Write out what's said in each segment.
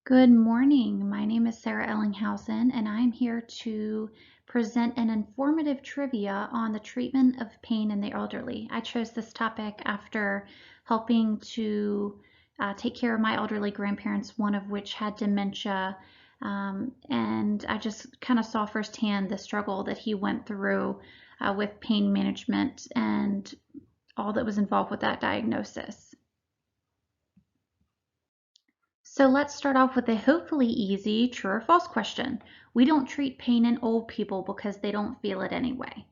Good morning. My name is Sarah Ellinghausen, and I'm here to present an informative trivia on the treatment of pain in the elderly. I chose this topic after helping to take care of my elderly grandparents, one of which had dementia, and I just kind of saw firsthand the struggle that he went through with pain management and all that was involved with that diagnosis. So let's start off with a hopefully easy true or false question. We don't treat pain in old people because they don't feel it anyway.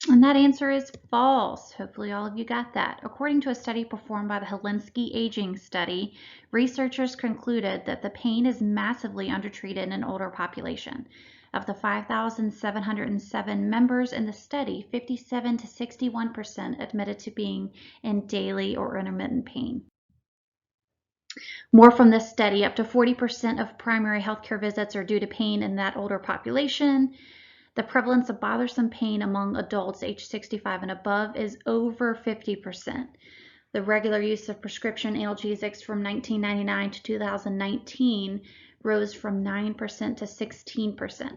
And that answer is false. Hopefully all of you got that. According to a study performed by the Helsinki Aging Study, researchers concluded that the pain is massively undertreated in an older population. Of the 5,707 members in the study, 57 to 61% admitted to being in daily or intermittent pain. More from this study, up to 40% of primary healthcare visits are due to pain in that older population. The prevalence of bothersome pain among adults aged 65 and above is over 50%. The regular use of prescription analgesics from 1999 to 2019 rose from 9% to 16%.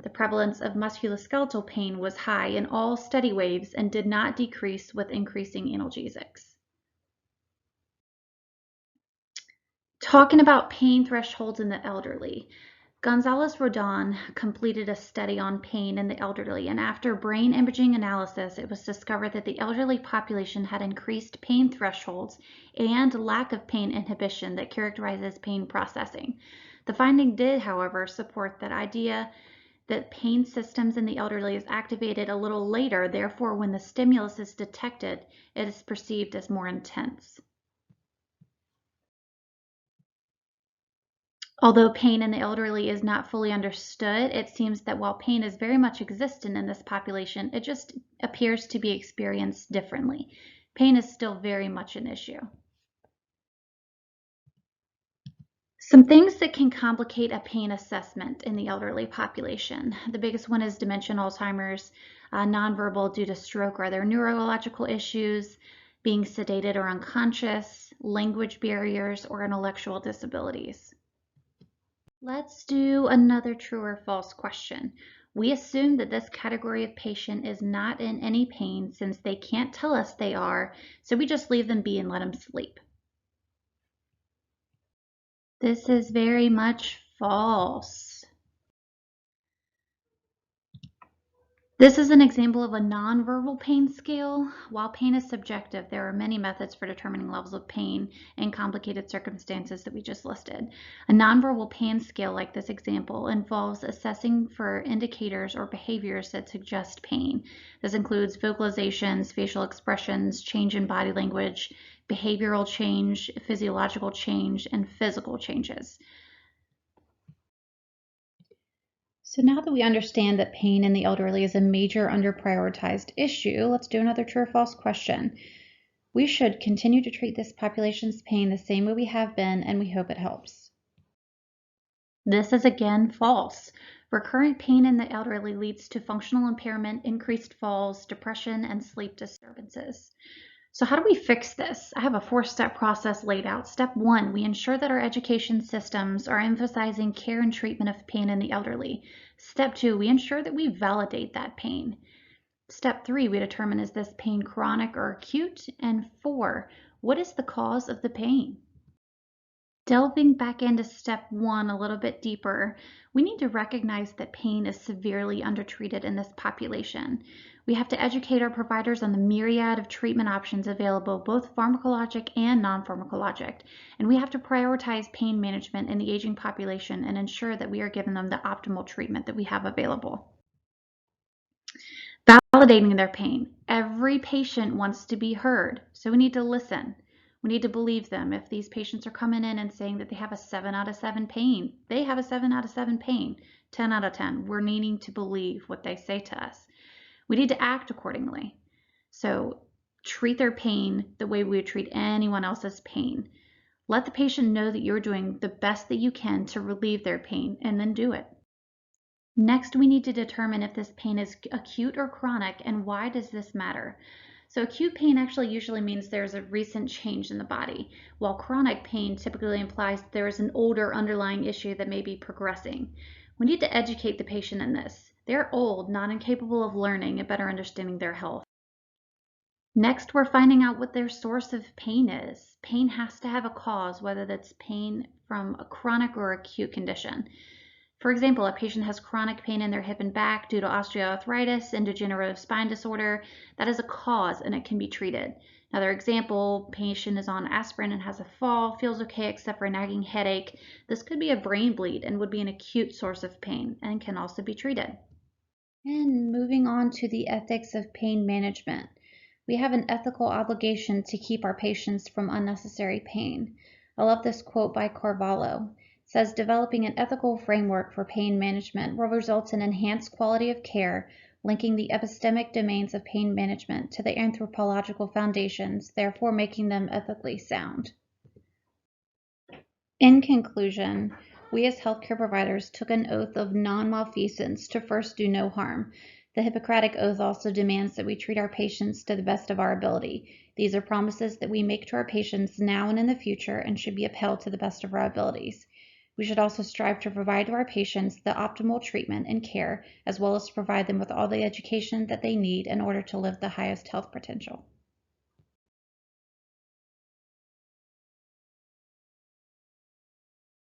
The prevalence of musculoskeletal pain was high in all study waves and did not decrease with increasing analgesics. Talking about pain thresholds in the elderly, Gonzalez-Rodin completed a study on pain in the elderly, and after brain imaging analysis, it was discovered that the elderly population had increased pain thresholds and lack of pain inhibition that characterizes pain processing. The finding did, however, support that idea that pain systems in the elderly is activated a little later, therefore when the stimulus is detected, it is perceived as more intense. Although pain in the elderly is not fully understood, it seems that while pain is very much existent in this population, it just appears to be experienced differently. Pain is still very much an issue. Some things that can complicate a pain assessment in the elderly population. The biggest one is dementia and Alzheimer's, nonverbal due to stroke or other neurological issues, being sedated or unconscious, language barriers, or intellectual disabilities. Let's do another true or false question. We assume that this category of patient is not in any pain since they can't tell us they are, so we just leave them be and let them sleep. This is very much false. This is an example of a nonverbal pain scale. While pain is subjective, there are many methods for determining levels of pain in complicated circumstances that we just listed. A nonverbal pain scale like this example involves assessing for indicators or behaviors that suggest pain. This includes vocalizations, facial expressions, change in body language, behavioral change, physiological change, and physical changes. So now that we understand that pain in the elderly is a major underprioritized issue, let's do another true or false question. We should continue to treat this population's pain the same way we have been, and we hope it helps. This is again false. Recurrent pain in the elderly leads to functional impairment, increased falls, depression, and sleep disturbances. So how do we fix this? I have a 4-step process laid out. Step 1, we ensure that our education systems are emphasizing care and treatment of pain in the elderly. Step 2, we ensure that we validate that pain. Step 3, we determine is this pain chronic or acute? And 4, what is the cause of the pain? Delving back into step 1 a little bit deeper, we need to recognize that pain is severely undertreated in this population. We have to educate our providers on the myriad of treatment options available, both pharmacologic and non-pharmacologic. And we have to prioritize pain management in the aging population and ensure that we are giving them the optimal treatment that we have available. Validating their pain. Every patient wants to be heard, so we need to listen. We need to believe them. If these patients are coming in and saying that they have a 7 out of 7 pain, they have a 7 out of 7 pain, 10 out of 10. We're needing to believe what they say to us. We need to act accordingly. So treat their pain the way we would treat anyone else's pain. Let the patient know that you're doing the best that you can to relieve their pain, and then do it. Next, we need to determine if this pain is acute or chronic, and why does this matter? So acute pain actually usually means there's a recent change in the body, while chronic pain typically implies there is an older underlying issue that may be progressing. We need to educate the patient in this. They're old, not incapable of learning and better understanding their health. Next, we're finding out what their source of pain is. Pain has to have a cause, whether that's pain from a chronic or acute condition. For example, a patient has chronic pain in their hip and back due to osteoarthritis and degenerative spine disorder. That is a cause and it can be treated. Another example, patient is on aspirin and has a fall, feels okay except for a nagging headache. This could be a brain bleed and would be an acute source of pain and can also be treated. And moving on to the ethics of pain management. We have an ethical obligation to keep our patients from unnecessary pain. I love this quote by Carvalho. It says, developing an ethical framework for pain management will result in enhanced quality of care, linking the epistemic domains of pain management to the anthropological foundations, therefore making them ethically sound. In conclusion, we as healthcare providers took an oath of non-malfeasance to first do no harm. The Hippocratic Oath also demands that we treat our patients to the best of our ability. These are promises that we make to our patients now and in the future and should be upheld to the best of our abilities. We should also strive to provide to our patients the optimal treatment and care, as well as to provide them with all the education that they need in order to live the highest health potential.